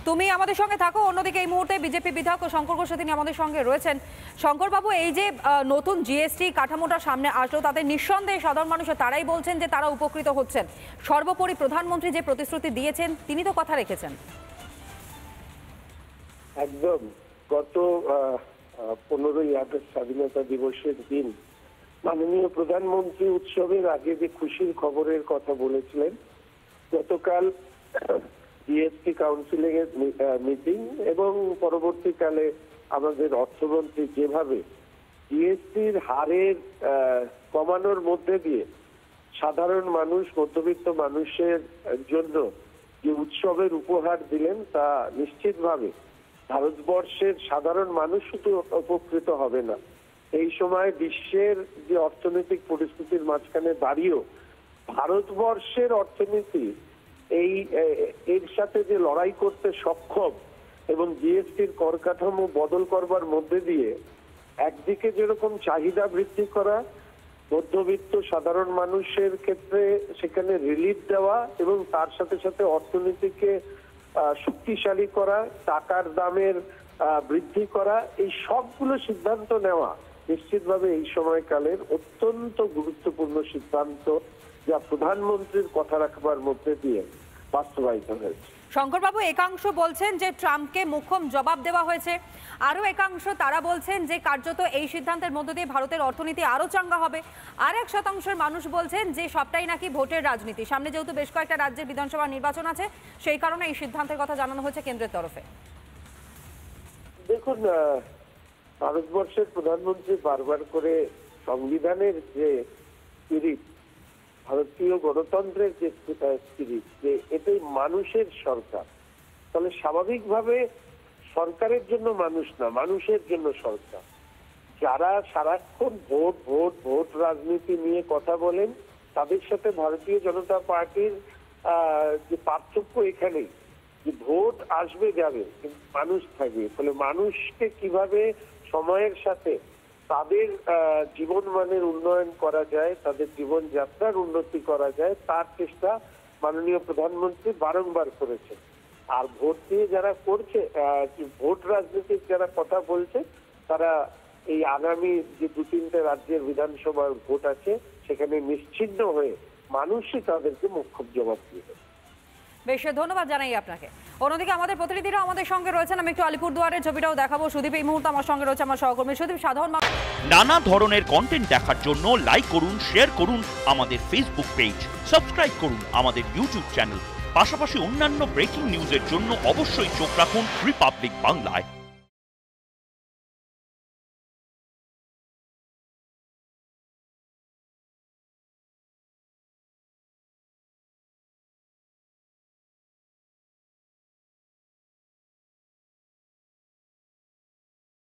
তুমি আমাদের সঙ্গে থাকো। অন্যদিকে এই মুহূর্তে বিজেপি বিধায়ক শঙ্কর ঘোষ তিনি আমাদের সঙ্গে রয়েছেন। শঙ্করবাবু, এই যে নতুন জিএসটি কাঠামোটা সামনে আসলো, তাতে নিঃসন্দেহে সাধারণ মানুষ তারাই বলছেন যে তারা উপকৃত হচ্ছেন। সর্বোপরি প্রধানমন্ত্রী যে প্রতিশ্রুতি দিয়েছেন তিনি তো কথা রেখেছেন। একদম। গত 15ই আগস্ট স্বাধীনতা দিবসের দিন মাননীয় প্রধানমন্ত্রী উৎসবের আগে যে খুশির খবরের কথা বলেছিলেন, গতকাল জিএসটি কাউন্সিলিং এর মিটিং এবং পরবর্তীকালে আমাদের অর্থমন্ত্রী যেভাবে জিএসটির হারের কমানোর মধ্যে দিয়ে সাধারণ মানুষ, মধ্যবিত্ত মানুষের জন্য যে উৎসবের উপহার দিলেন, তা নিশ্চিতভাবে ভারতবর্ষের সাধারণ মানুষ শুধু উপকৃত হবে না, এই সময় বিশ্বের যে অর্থনৈতিক পরিস্থিতির মাঝখানে দাঁড়িয়েও ভারতবর্ষের অর্থনীতি এর সাথে যে লড়াই করতে সক্ষম এবং জিএসটির কর কাঠামো বদল করবার মধ্যে দিয়ে একদিকে যেরকম চাহিদা বৃদ্ধি করা, মধ্যবিত্ত সাধারণ মানুষের ক্ষেত্রে সেখানে রিলিফ দেওয়া এবং তার সাথে সাথে অর্থনীতিকে শক্তিশালী করা, টাকার দামের বৃদ্ধি করা, এই সবগুলো সিদ্ধান্ত নেওয়া নিশ্চিতভাবে এই সময়কালের অত্যন্ত গুরুত্বপূর্ণ সিদ্ধান্ত, যা প্রধানমন্ত্রীর কথা রাখবার মধ্যে দিয়ে বাস্তবায়িত হয়েছে। শঙ্করবাবু, একাংশ বলছেন যে ট্রাম্পকে মোক্ষম জবাব দেওয়া হয়েছে, আরও একাংশ তারা বলছেন যে কার্যত এই সিদ্ধান্তের মধ্য দিয়ে ভারতের অর্থনীতি আরও চাঙ্গা হবে। আর এক শতাংশের মানুষ বলছেন যে সবটাই নাকি ভোটের রাজনীতি। সামনে যেহেতু বেশ কয়েকটা রাজ্যের বিধানসভা নির্বাচন আছে, সেই কারণে এই সিদ্ধান্তের কথা জানানো হয়েছে কেন্দ্রের তরফে। দেখুন, ভারতবর্ষের প্রধানমন্ত্রী বারবার করে সংবিধানের যে স্পিরিট, ভারতীয় গণতন্ত্রের যে স্পিরিট, যে এটাই মানুষের সরকার, তাহলে স্বাভাবিকভাবে সরকারের জন্য মানুষ না, মানুষের জন্য সরকার। যারা সারাক্ষণ ভোট ভোট ভোট রাজনীতি নিয়ে কথা বলেন, তাদের সাথে ভারতীয় জনতা পার্টির যে পার্থক্য এখানেই, যে ভোট আসবে যাবে কিন্তু মানুষ থাকবে। ফলে মানুষকে কিভাবে সময়ের সাথে তাদের জীবন মানের উন্নয়ন করা যায়, তাদের জীবনযাত্রার উন্নতি করা যায়, তার চেষ্টা মাননীয় প্রধানমন্ত্রী বারংবার করেছেন। আর ভোট দিয়ে যারা করছে, ভোট রাজনীতির যারা কথা বলছে, তারা এই আগামী যে 2-3টে রাজ্যের বিধানসভার ভোট আছে, সেখানে নিশ্চিহ্ন হয়ে মানুষই তাদেরকে মোক্ষম জবাব দিবে। বেশ, ধন্যবাদ জানাই আপনাকে। অন্যদিকে আমাদের প্রতিনিধিরা আমাদের সঙ্গে রয়েছেন। আমি একটু আলিপুরদুয়ারের ছবিটাও দেখাবো। সুদীপ এই মুহূর্তে আমার সঙ্গে রয়েছে, আমার সহকর্মী সুদীপ। সাধারণ নানা ধরনের কন্টেন্ট দেখার জন্য লাইক করুন, শেয়ার করুন আমাদের ফেসবুক পেজ, সাবস্ক্রাইব করুন আমাদের ইউটিউব চ্যানেল। পাশাপাশি অন্যান্য ব্রেকিং নিউজের জন্য অবশ্যই চোখ রাখুন রিপাবলিক বাংলায়।